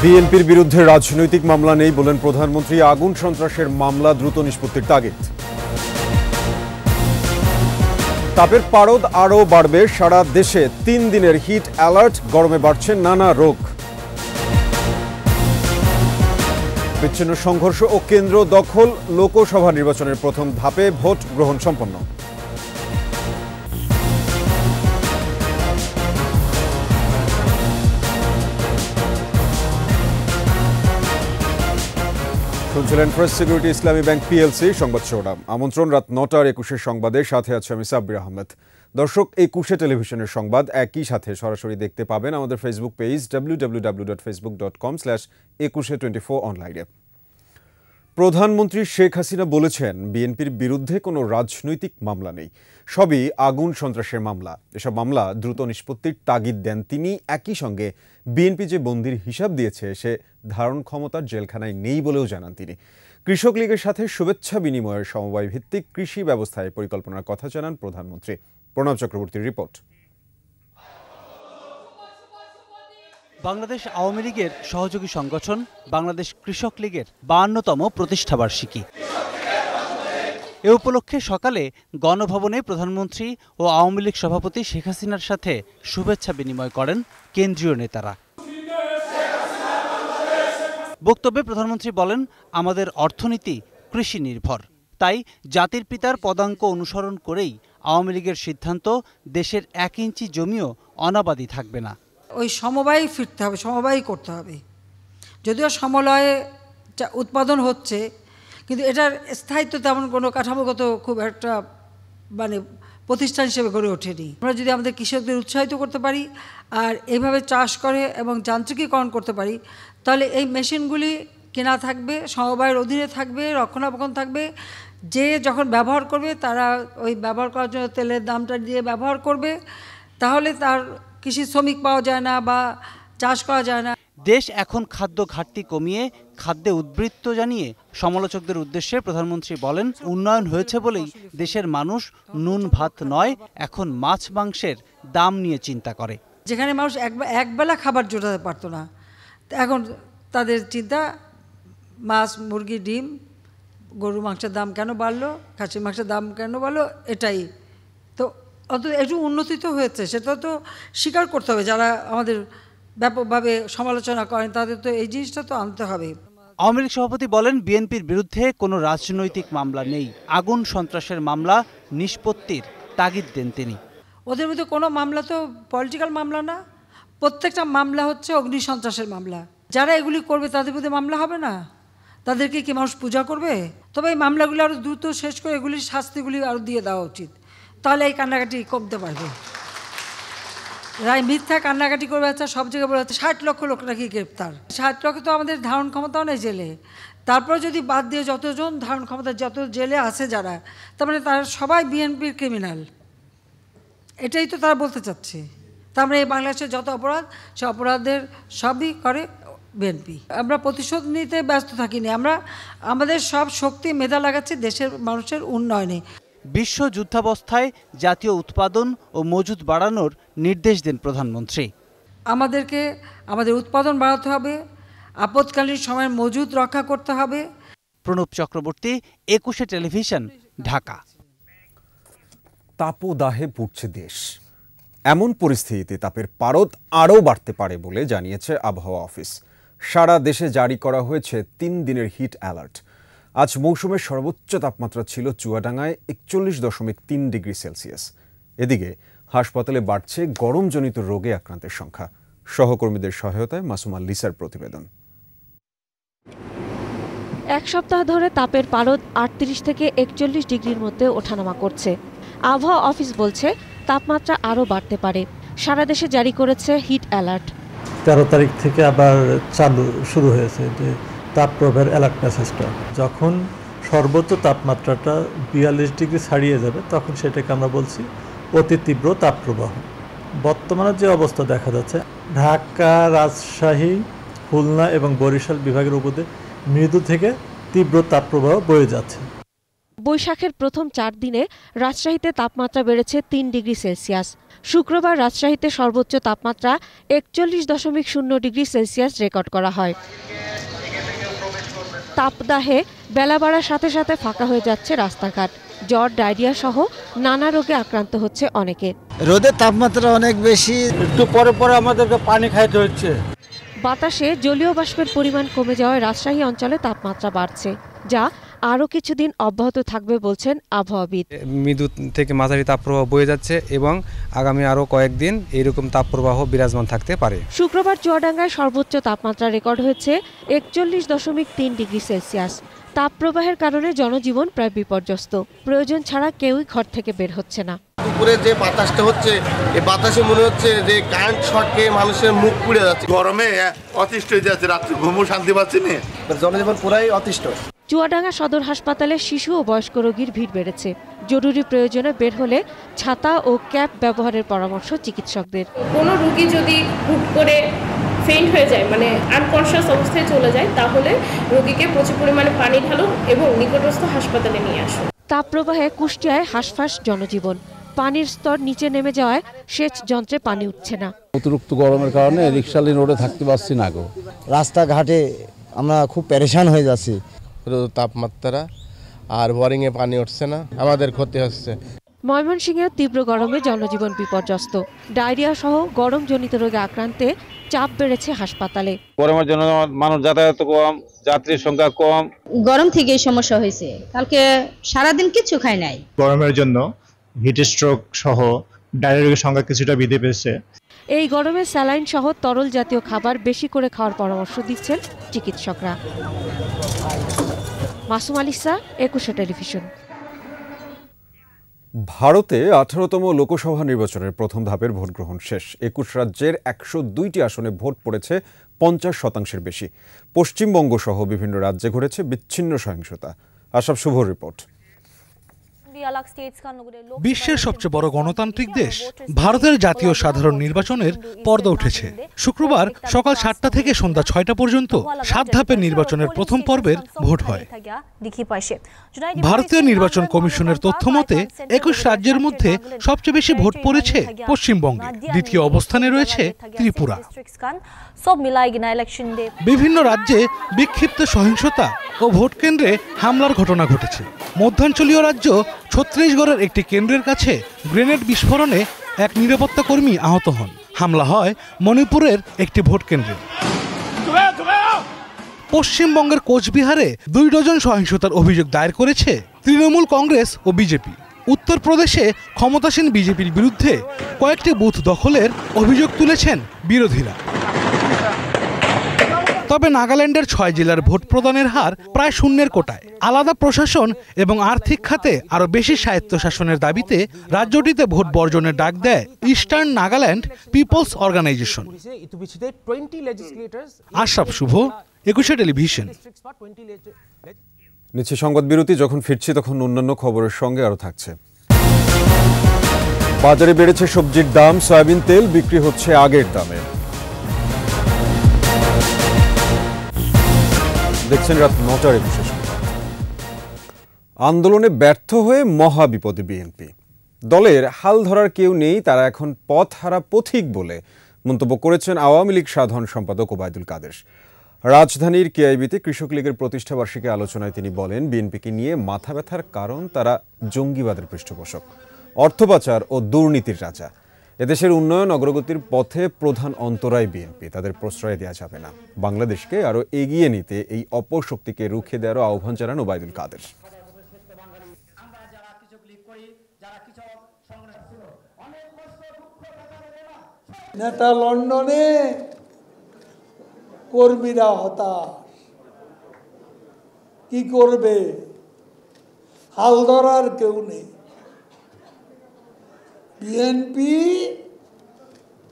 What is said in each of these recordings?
বিএনপির বিরুদ্ধে রাজনৈতিক মামলা নেই বলেন প্রধানমন্ত্রী। আগুন সন্ত্রাসের মামলা দ্রুত নিষ্পত্তির তাগিদ। তাপের পারদ আরও বাড়বে, সারা দেশে 3 দিনের হিট অ্যালার্ট। গরমে বাড়ছে নানা রোগ। বিচ্ছিন্ন সংঘর্ষ ও কেন্দ্র দখল, লোকসভা নির্বাচনের প্রথম ধাপে ভোট গ্রহণ সম্পন্ন। শুনছিলেন প্রেস সিকিউরিটি ইসলামী ব্যাংক পিএলসি সংবাদ শিরোনাম। আমন্ত্রণ রাত 9টার 21 সংবাদে, সাথে আছে আমি সাব্বির আহমেদ। দর্শক, 21 টেলিভিশনের সংবাদ একই সাথে সরাসরি দেখতে পাবেন আমাদের ফেসবুক পেজ www.facebook.com/2124 অনলাইনে। প্রধানমন্ত্রী শেখ হাসিনা বলেছেন, বিএনপির বিরুদ্ধে কোনো রাজনৈতিক মামলা নেই, সবই আগুন সন্ত্রাসের মামলা। এসব মামলা দ্রুত নিষ্পত্তির তাগিদ দেন তিনি। একই সঙ্গে বিএনপি যে বন্দির হিসাব দিয়েছে সে ধারণ ক্ষমতার জেলখানায় নেই বলেও জানান তিনি। কৃষক লীগের সাথে শুভেচ্ছা বিনিময়ের সমবায় ভিত্তিক কৃষি ব্যবস্থায় পরিকল্পনার কথা জানান প্রধানমন্ত্রী। প্রণব চক্রবর্তীর রিপোর্ট। বাংলাদেশ আওয়ামী লীগের সহযোগী সংগঠন বাংলাদেশ কৃষক লীগের 52তম প্রতিষ্ঠাবার্ষিকী। এ উপলক্ষে সকালে গণভবনে প্রধানমন্ত্রী ও আওয়ামী লীগ সভাপতি শেখ হাসিনার সাথে শুভেচ্ছা বিনিময় করেন কেন্দ্রীয় নেতারা। বক্তব্যে প্রধানমন্ত্রী বলেন, আমাদের অর্থনীতি কৃষি নির্ভর, তাই জাতির পিতার পদাঙ্ক অনুসরণ করেই আওয়ামী লীগের সিদ্ধান্ত, দেশের 1 ইঞ্চি জমিও অনাবাদি থাকবে না। ওই সমবায় ফিরতে হবে, সমবায় করতে হবে। যদিও সমলয়ে উৎপাদন হচ্ছে, কিন্তু এটার স্থায়িত্ব তেমন কোনো কাঠামোগত খুব একটা প্রতিষ্ঠান হিসেবে গড়ে ওঠেনি। আমরা যদি আমাদের কৃষকদের উৎসাহিত করতে পারি আর এইভাবে চাষ করে এবং যান্ত্রিকীকরণ করতে পারি, তাহলে এই মেশিনগুলি কেনা থাকবে, সমবায়ের অধীনে থাকবে, রক্ষণাবেক্ষণ থাকবে। যে যখন ব্যবহার করবে তারা ওই ব্যবহার করার জন্য তেলের দামটা দিয়ে ব্যবহার করবে, তাহলে তার কৃষি শ্রমিক পাওয়া যায় না বা চাষ করা যায় না। দেশ এখন খাদ্য ঘাটতি কমিয়ে খাদ্যে উদ্বৃত্ত জানিয়ে সমালোচকদের উদ্দেশ্যে প্রধানমন্ত্রী বলেন, উন্নয়ন হয়েছে বলেই দেশের মানুষ নুন ভাত নয়, এখন মাছ মাংসের দাম নিয়ে চিন্তা করে। যেখানে মানুষ একবেলা খাবার জোটাতে পারতো না, এখন তাদের চিন্তা মাছ, মুরগি, ডিম, গরু মাংসের দাম কেন বাড়লো, খাসির মাংসের দাম কেন বাড়লো, এটাই তো। অন্তত একটু উন্নতি তো হয়েছে, সেটা তো স্বীকার করতে হবে। যারা আমাদের ব্যাপকভাবে সমালোচনা করেন তাদের তো এই জিনিসটা তো আনতে হবে। আওয়ামী লীগ সভাপতি বলেন, বিএনপির বিরুদ্ধে কোনো রাজনৈতিক মামলা নেই, আগুন সন্ত্রাসের মামলা নিষ্পত্তির তাগিদ দেন তিনি। ওদের মধ্যে কোনো মামলা তো পলিটিক্যাল মামলা না, প্রত্যেকটা মামলা হচ্ছে অগ্নি সন্ত্রাসের মামলা। যারা এগুলি করবে তাদের মধ্যে মামলা হবে না? তাদেরকে কি মানুষ পূজা করবে? তবে এই মামলাগুলো আরও দ্রুত শেষ করে এগুলির শাস্তিগুলি আরও দিয়ে দেওয়া উচিত, তাহলে এই কান্নাকাটি কমতে পারবে। রায় মিথ্যা কান্নাকাটি করবে, সব জায়গায় বলে 60 লক্ষ লোক নাকি গ্রেপ্তার। 60 লক্ষ তো আমাদের ধারণ ক্ষমতাও নেই জেলে। তারপর যদি বাদ দিয়ে যতজন ধারণ ক্ষমতা, যত জেলে আছে যারা, তার মানে তারা সবাই বিএনপির ক্রিমিনাল, এটাই তো তারা বলতে চাচ্ছে। তার মানে এই বাংলাদেশের যত অপরাধ, সে অপরাধের সবই করে বিএনপি। আমরা প্রতিশোধ নিতে ব্যস্ত থাকিনি, আমরা আমাদের সব শক্তি মেধা লাগাচ্ছি দেশের মানুষের উন্নয়নে। বিশ্ব যুদ্ধাবস্থায় জাতীয় উৎপাদন ও মজুদ বাড়ানোর নির্দেশ দেন প্রধানমন্ত্রী। আমাদেরকে আমাদের উৎপাদন বাড়াতে হবে, আপৎকালীন সময়ের মজুদ রক্ষা করতে হবে। প্রণব চক্রবর্তী, 21 টেলিভিশন, ঢাকা। তাপদাহে পুড়ছে দেশ, এমন পরিস্থিতিতে তাপের পারদ আরও বাড়তে পারে বলে জানিয়েছে আবহাওয়া অফিস। সারা দেশে জারি করা হয়েছে 3 দিনের হিট অ্যালার্ট। আজ মৌসুমের সর্বোচ্চ তাপমাত্রা ছিল চুয়াডাঙ্গায় 41.3 ডিগ্রি সেলসিয়াস। এদিকে হাসপাতালে বাড়ছে গরমজনিত রোগে আক্রান্তের সংখ্যা। সহকর্মীদের সহায়তায় মাসুমা লিসার প্রতিবেদন। এক সপ্তাহ ধরে তাপের পারদ 38 থেকে 41 ডিগ্রির মধ্যে ওঠানামা করছে। আবহাওয়া অফিস বলছে তাপমাত্রা আরও বাড়তে পারে। সারা দেশে জারি করেছে হিট অ্যালার্ট। 13 তারিখ থেকে আবার শুরু হয়েছে যে তাপপ্রবাহের অ্যালার্ট মেসেজটা। যখন সর্বোচ্চ তাপমাত্রাটা 42 ডিগ্রি ছাড়িয়ে যাবে, তখন সেটাকে আমরা বলছি অতি তীব্র তাপপ্রবাহ। বর্তমানে যে অবস্থা দেখা যাচ্ছে, ঢাকা, রাজশাহী, খুলনা এবং বরিশাল বিভাগের উপর দিয়ে মৃদু থেকে তীব্র তাপপ্রবাহ বয়ে যাচ্ছে। বৈশাখের প্রথম 4 দিনে রাজশাহীতে তাপমাত্রা বেড়েছে 3 ডিগ্রি সেলসিয়াস। শুক্রবার রাজশাহীতে সর্বোচ্চ তাপমাত্রা 41.0 ডিগ্রি সেলসিয়াস রেকর্ড করা হয়। তাপদাহে বেলা বাড়ার সাথে সাথে ফাঁকা হয়ে যাচ্ছে রাস্তাঘাট। জ্বর, ডায়রিয়া সহ নানা রোগে আক্রান্ত হচ্ছে অনেকে। রোদের তাপমাত্রা অনেক বেশি, একটু পরে পরে আমাদেরকে পানি খাইতে হচ্ছে। বাতাসে জলীয় বাষ্পের পরিমাণ কমে যাওয়ায় রাজশাহী অঞ্চলে তাপমাত্রা বাড়ছে, যা আরও কিছুদিন অব্যাহত থাকবে বলছেন আবহাওয়াবিদ। মৃদু থেকে মাঝারি তাপপ্রবাহ বয়ে যাচ্ছে এবং আগামী আরও কয়েকদিন এইরকম তাপপ্রবাহ বিরাজমান থাকতে পারে। শুক্রবার চুয়াডাঙ্গায় সর্বোচ্চ তাপমাত্রা রেকর্ড হয়েছে 41.3 ডিগ্রি সেলসিয়াস। তাপপ্রবাহের কারণে জনজীবন প্রায় বিপর্যস্ত। প্রয়োজন ছাড়া কেউই ঘর থেকে বের হচ্ছে না। দুপুরে যে বাতাসটা হচ্ছে, এই বাতাসে মনে হচ্ছে যে কারেন্ট শর্টে মানুষের মুখ পুড়ে যাচ্ছে। গরমে অতিষ্ঠ হয়ে যাচ্ছে, রাত্রে ঘুমও শান্তি পাচ্ছি না, জনজীবন পুরাই অতিষ্ঠ। চুয়াডাঙ্গা সদর হাসপাতালে শিশু ও বয়স্ক রোগীর ভিড় বেড়েছে। জরুরি প্রয়োজনে বের হলে ছাতা ও ক্যাপ ব্যবহারের পরামর্শ চিকিৎসকদের। কোনো রোগী যদি হুট করে ফেইন্ট হয়ে যায়, মানে আনকনশিয়াস অবস্থায় চলে যায়, তাহলে রোগীকে প্রচুর পরিমাণে পানি ঢালুন এবং নিকটস্থ হাসপাতালে নিয়ে আসুন। তাপপ্রবাহে কুষ্টিয়ায় হাঁসফাঁস জনজীবন। পানির স্তর নিচে নেমে যাওয়ায় সেচ যন্ত্রে পানি উঠছে না। অতিরিক্ত গরমের কারণে রিক্সালি রোডে থাকতে পারছি না গো। রাস্তাঘাটে আমরা খুব পেরেশান হয়ে যাচ্ছি। তাপমাত্রা আর বোরিংয়ে পানি উঠছে না, আমাদের ক্ষতি হচ্ছে। ময়মনসিংহেও তীব্র গরমে জনজীবন বিপর্যস্ত। ডায়রিয়া সহ গরমজনিত রোগে আক্রান্তে চাপ বেড়েছে হাসপাতালে। গরমের জন্য মানুষ যাতায়াত কম, যাত্রীর সংখ্যা কম। গরম থেকে সমস্যা হয়েছে, কালকে সারাদিন কিছু খাই নাই। গরমের জন্য হিট স্ট্রোক সহ ডায়রিয়ার সংখ্যা কিছুটা বৃদ্ধি পেয়েছে। এই গরমে স্যালাইন সহ তরল জাতীয় খাবার বেশি করে খাওয়ার পরামর্শ দিচ্ছেন চিকিৎসকরা। মাসুম আলিসা, একুশে টেলিভিশন। ভারতে 18তম লোকসভা নির্বাচনের প্রথম ধাপের ভোট গ্রহণ শেষ। 21 রাজ্যের 102টি আসনে ভোট পড়েছে 50% বেশি। পশ্চিমবঙ্গ সহ বিভিন্ন রাজ্যে ঘটেছে বিচ্ছিন্ন সহিংসতা। আশরাফ শুভর রিপোর্ট। বিশ্বের সবচেয়ে বড় গণতান্ত্রিক দেশ ভারতের জাতীয় সাধারণ নির্বাচনের পর্দা উঠেছে। শুক্রবার সকাল 7টা থেকে সন্ধ্যা 6টা পর্যন্ত 7 ধাপের নির্বাচনের প্রথম পর্বের ভোট হয়। ভারতীয় নির্বাচন কমিশনের তথ্য মতে 21 রাজ্যের মধ্যে সবচেয়ে বেশি ভোট পড়েছে পশ্চিমবঙ্গে। দ্বিতীয় অবস্থানে রয়েছে ত্রিপুরা। বিভিন্ন রাজ্যে বিক্ষিপ্ত সহিংসতা ও ভোট কেন্দ্রে হামলার ঘটনা ঘটেছে। মধ্যাঞ্চলীয় রাজ্য ছত্তিশগড়ের একটি কেন্দ্রের কাছে গ্রেনেড বিস্ফোরণে এক নিরাপত্তা কর্মী আহত হন। হামলা হয় মণিপুরের একটি ভোট কেন্দ্রে। পশ্চিমবঙ্গের কোচবিহারে 2 ডজন সহিংসতার অভিযোগ দায়ের করেছে তৃণমূল কংগ্রেস ও বিজেপি। উত্তরপ্রদেশে ক্ষমতাসীন বিজেপির বিরুদ্ধে কয়েকটি বুথ দখলের অভিযোগ তুলেছেন বিরোধীরা। তবে নাগাল্যান্ডের 6 জেলার ভোট প্রদানের হার প্রায় শূন্যের কোটায়। আলাদা প্রশাসন এবং আর্থিক খাতে আরও বেশি স্বায়ত্তশাসনের দাবিতে রাজ্যটিতে ভোট বর্জনের ডাক দেয় eastern Nagaland peoples organisation. Ashraf Shuvo, Ekushey television. নিচ্ছে সংবাদ বিরতি। যখন ফিরছি তখন অন্যান্য খবরের সঙ্গে আরও থাকছে। বাজারে বেড়েছে সবজির দাম। সয়াবিন তেল বিক্রি হচ্ছে আগের দামে। দেখছেন রাত 9টার 21 সংবাদ। আন্দোলনে ব্যর্থ হয়ে মহা বিপদে বিএনপি। দলের হাল ধরার কেউ নেই, তারা এখন পথহারা পথিক বলে মন্তব্য করেছেন আওয়ামী লীগ সাধারণ সম্পাদক ওবায়দুল কাদের। রাজধানীর কেআইবিতে কৃষক লীগের প্রতিষ্ঠাবার্ষিকী আলোচনায় তিনি বলেন, বিএনপিকে নিয়ে মাথা ব্যথার কারণ তারা জঙ্গিবাদের পৃষ্ঠপোষক, অর্থ পাচার ও দুর্নীতির রাজা। এদেশের উন্নয়ন অগ্রগতির পথে প্রধান অন্তরায় বিএনপি, তাদের প্রশ্রয় দেওয়া যাবে না। বাংলাদেশকে আরও এগিয়ে নিতে এই অপশক্তিকে রুখে দেওয়ারও আহ্বান জানান ওবায়দুল কাদের। নেতা লন্ডনে, কর্মীরা হতাশ, কি করবে? হাল ধরার কেউ নেই। বিএনপি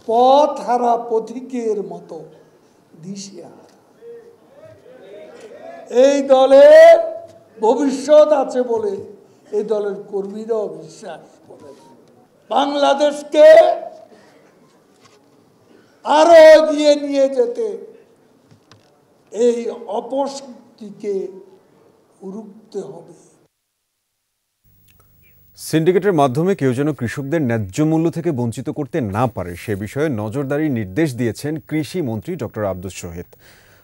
পথ হারা পথিকের মতো দিশেহারা। এই দলের ভবিষ্যৎ আছে বলে এই দলের কর্মীরাও বিশ্বাস করে। বাংলাদেশকে আরো এগিয়ে নিয়ে যেতে এই অপশক্তিকে রুখতে হবে। সিন্ডিকেটের মাধ্যমে কেউ যেন কৃষকদের ন্যায্য মূল্য থেকে বঞ্চিত করতে না পারে সে বিষয়ে নজরদারির নির্দেশ দিয়েছেন কৃষি মন্ত্রী ডক্টর আব্দুস শহীদ।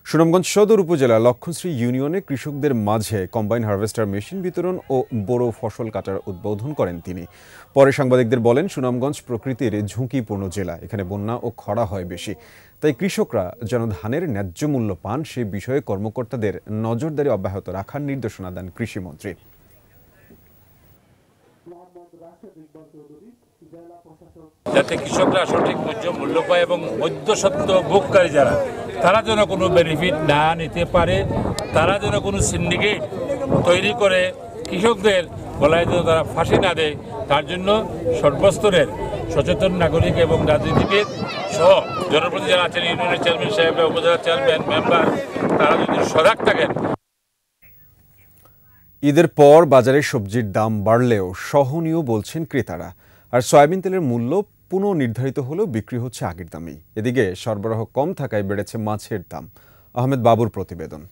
সুনামগঞ্জ সদর উপজেলা লক্ষণশ্রী ইউনিয়নে কৃষকদের মাঝে কম্বাইন হারভেস্টার মেশিন বিতরণ ও বোরো ফসল কাটার উদ্বোধন করেন তিনি। পরে সাংবাদিকদের বলেন, সুনামগঞ্জ প্রকৃতির ঝুঁকিপূর্ণ জেলা, এখানে বন্যা ও খরা হয় বেশি, তাই কৃষকরা যেন ধানের ন্যায্য মূল্য পান সে বিষয়ে কর্মকর্তাদের নজরদারি অব্যাহত রাখার নির্দেশনা দেন কৃষিমন্ত্রী। যাতে কৃষকরা সঠিক মূল্য পায় এবং মধ্যস্বত্ব ভোগকারী যারা তারা যেন কোনো বেনিফিট না নিতে পারে, তারা যেন কোনো সিন্ডিকেট তৈরি করে কৃষকদের গলায় যেন তারা ফাঁসি না দেয়, তার জন্য সর্বস্তরের সচেতন নাগরিক এবং রাজনীতিবিদ সহ জনপ্রতিনিধি যারা আছেন, ইউনিয়নের চেয়ারম্যান সাহেব, উপজেলা চেয়ারম্যান, মেম্বার, তারা যদি সজাগ থাকেন। ঈদের পর বাজারে সবজির দাম বাড়লেও সহনীয় বলছেন ক্রেতারা, আর সয়াবিন তেলের মূল্য পুনঃনির্ধারিত হলেও বিক্রি হচ্ছে আগের দামেই। এদিকে সরবরাহ কম থাকায় বেড়েছে মাছের দাম। আহমেদ বাবুর প্রতিবেদন।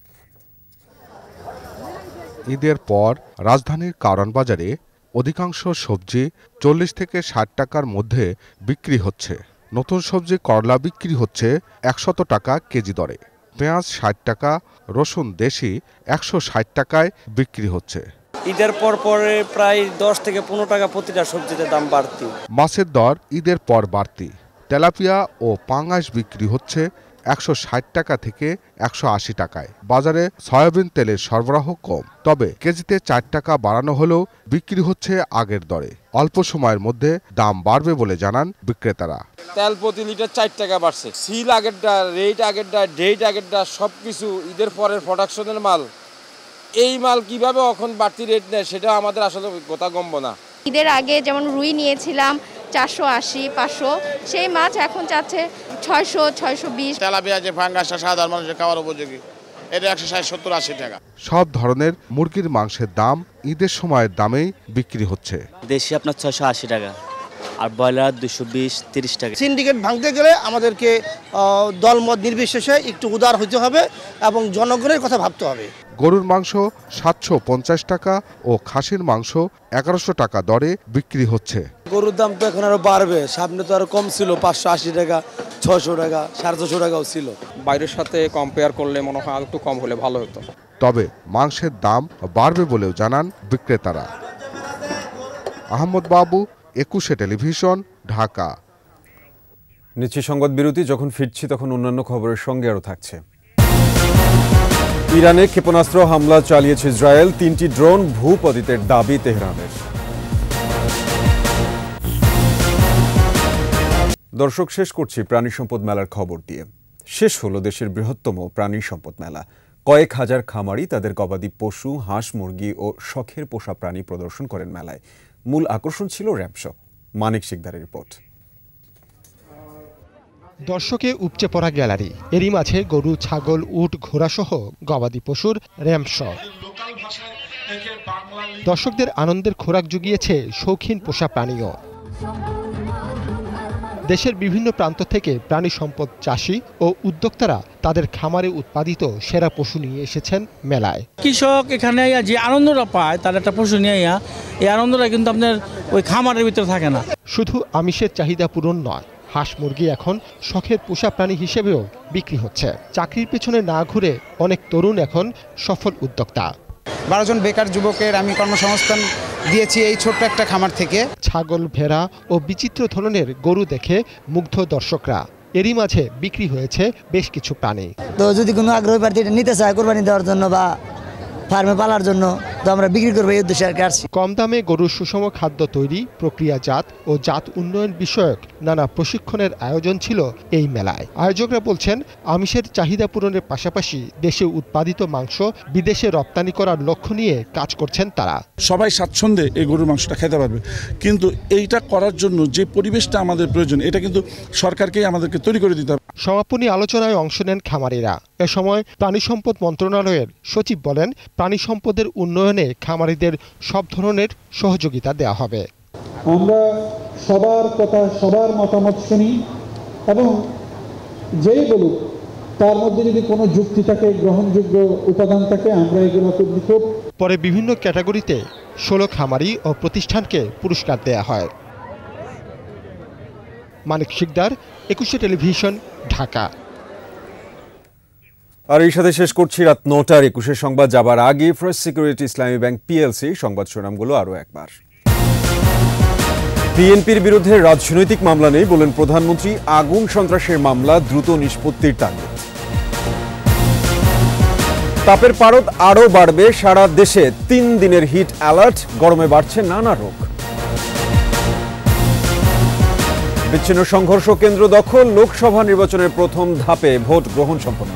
ঈদের পর রাজধানীর কারওয়ান বাজারে অধিকাংশ সবজি 40 থেকে 60 টাকার মধ্যে বিক্রি হচ্ছে। নতুন সবজি করলা বিক্রি হচ্ছে 100 টাকা কেজি দরে, পেঁয়াজ 60 টাকা, রসুন দেশি 160 টাকায় বিক্রি হচ্ছে। ঈদের পর পরে প্রায় 10 থেকে 15 টাকা প্রতিটা সবজিতে দাম বাড়তি। মাছের দর ঈদের পর বাড়তি। তেলাপিয়া ও পাঙ্গাস বিক্রি হচ্ছে 160 টাকা থেকে 180 টাকায়। বাজারে সয়াবিন তেলের সরবরাহ কম, তবে কেজিতে 4 টাকা বাড়ানো হলেও বিক্রি হচ্ছে আগের দরে। অল্প সময়ের মধ্যে দাম বাড়বে বলে জানান বিক্রেতারা। তেল প্রতি লিটার 4 টাকা বাড়ছে। সিল আগেরটা, রেট আগেরটা, ডেট আগেরটা, সবকিছু ঈদের পরের প্রোডাকশনের মাল। এই মাল কিভাবে এখন বাড়তি রেট নেয় সেটা আমাদের আসলে কথা গম্য না। ঈদের আগে যেমন রুই নিয়েছিলাম 480, 500, সেই মাছ এখন চাচ্ছে 600, 620। তেলাপিয়া যে ফাঙ্গাসটা সাধারণ মানুষের খাওয়ার উপযোগী, এটা 160, 70, 80 টাকা। সব ধরনের মুরগির মাংসের দাম ঈদের সময়ের দামেই বিক্রি হচ্ছে। দেশি আপনার 680 টাকা, আর ব্রয়লার 220, 30 টাকা। সিন্ডিকেট ভাঙতে গেলে আমাদেরকে দলমত নির্বিশেষে একটু উদার হতে হবে এবং জনগণের কথা ভাবতে হবে। গরুর মাংস 750 টাকা ও খাসির মাংস 1100 টাকা দরে বিক্রি হচ্ছে। গরুর দাম তো এখন আরো বাড়বে, সামনে তো আরো কম ছিল, 580 টাকা, 600 টাকা, 650 টাকাও ছিল। বাইরের সাথে কম্পেয়ার করলে মনে হয় একটু কম হলে ভালো হতো। তবে মাংসের দাম বাড়বে বলেও জানান বিক্রেতারা। আহমদ বাবু, 21 টেলিভিশন, ঢাকা। নিচ্ছি সংবাদ বিরতি, যখন ফিরছি তখন অন্যান্য খবরের সঙ্গে আরও থাকছে। ইরানে ক্ষেপণাস্ত্র হামলা চালিয়েছে ইসরায়েল, 3টি ড্রোন ভূপতিতের দাবি তেহরানের। দর্শক, শেষ করছি প্রাণী সম্পদ মেলার খবর দিয়ে। শেষ হলো দেশের বৃহত্তম প্রাণী সম্পদ মেলা। কয়েক হাজার খামারি তাদের গবাদি পশু, হাঁস, মুরগি ও শখের পোষা প্রাণী প্রদর্শন করেন মেলায়। মূল আকর্ষণ ছিল র্যাম্প শো। মানিক শিকদারের রিপোর্ট। দর্শকে উপচে পড়া গ্যালারি, এরই মাঝে গরু, ছাগল, উট, ঘোড়াসহ গবাদি পশুর র্যাম্প শো। দর্শকদের আনন্দের খোরাক জুগিয়েছে শৌখিন পোষা প্রাণীও। দেশের বিভিন্ন প্রান্ত থেকে প্রাণী সম্পদ চাষী ও উদ্যোক্তারা তাদের খামারে উৎপাদিত সেরা পশু নিয়ে এসেছেন মেলায়। কৃষক এখানে যে আনন্দটা পায়, তার একটা পশু নিয়ে এই আনন্দটা কিন্তু আপনার ওই খামারের ভিতরে থাকে না। শুধু আমিষের চাহিদা পূরণ নয়, হাঁস মুরগি এখন শখের পোষা প্রাণী হিসেবেও বিক্রি হচ্ছে। চাকরির পেছনে না ঘুরে অনেক তরুণ এখন সফল উদ্যোক্তা। 12 জন বেকার যুবকের আমি কর্মসংস্থান দিয়েছি এই ছোট্ট একটা খামার থেকে। ছাগল, ভেড়া ও বিচিত্র ধরনের গরু দেখে মুগ্ধ দর্শকরা। এরই মাঝে বিক্রি হয়েছে বেশ কিছু প্রাণী। তো যদি কোনো আগ্রহী প্রার্থী নিতে চায় কোরবানি দেওয়ার জন্য বা ফার্মে পালার জন্য, তো আমরা বিক্রি করবো এই উদ্দেশ্যে আর কি আসছি। কম দামে গরুর সুষম খাদ্য তৈরি, প্রক্রিয়াজাত ও জাত উন্নয়ন বিষয়ক নানা প্রশিক্ষণের আয়োজন ছিল এই মেলায়। আয়োজকরা বলছেন, আমিষের চাহিদা পূরণের পাশাপাশি দেশে উৎপাদিত মাংস বিদেশে রপ্তানি করার লক্ষ্য নিয়ে কাজ করছেন তারা। সবাই স্বাচ্ছন্দ্যে এই গরুর মাংসটা খেতে পারবে, কিন্তু এইটা করার জন্য যে পরিবেশটা আমাদের প্রয়োজন, এটা কিন্তু সরকারকেই আমাদেরকে তৈরি করে দিতে হবে। সমাপনী আলোচনায় অংশ নেন খামারিরা। এ সময় প্রাণী সম্পদ মন্ত্রণালয়ের সচিব বলেন, প্রাণী সম্পদের উন্নয়নে খামারিদের সব ধরনের সহযোগিতা দেওয়া হবে। আমরা সবার কথা, সবার মতামত শুনি এবং যেই বলুক তার মধ্যে যদি কোনো যুক্তি থাকে, গ্রহণযোগ্য উপাদান থাকে, আমরা এগুলো খুব। পরে বিভিন্ন ক্যাটাগরিতে 16 খামারি ও প্রতিষ্ঠানকে পুরস্কার দেয়া হয়। মানিক শিকদার, 21 টেলিভিশন, ঢাকা। আর এই সাথে শেষ করছি রাত 9টার 21 সংবাদ। যাবার আগে ফার্স্ট সিকিউরিটি ইসলামী ব্যাংক পিএলসি সংবাদ শিরোনামগুলো আরও একবার। বিএনপির বিরুদ্ধে রাজনৈতিক মামলা নেই বলেন প্রধানমন্ত্রী, আগুন সন্ত্রাসের মামলা দ্রুত নিষ্পত্তির তাগিদ। তাপের পারদ আরও বাড়বে, সারা দেশে 3 দিনের হিট অ্যালার্ট, গরমে বাড়ছে নানা রোগ। বিচ্ছিন্ন সংঘর্ষ কেন্দ্র দখল, লোকসভা নির্বাচনের প্রথম ধাপে ভোট গ্রহণ সম্পন্ন।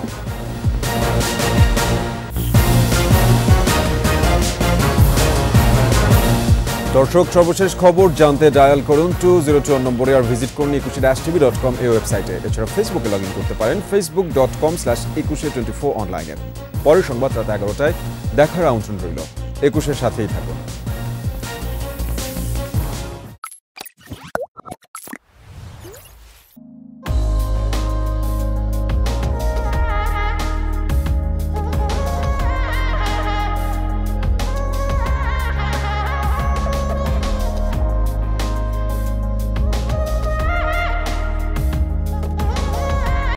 দর্শক, সর্বশেষ খবর জানতে ডায়াল করুন 202 নম্বরে আর ভিজিট করুন 21-tv.com এই ওয়েবসাইটে। এছাড়া ফেসবুকে লগ ইন করতে পারেন facebook.com/2124 অনলাইনে। পরের সংবাদ রাত 11টায় দেখার আমন্ত্রণ রইল। 21-এর সাথেই থাকুন।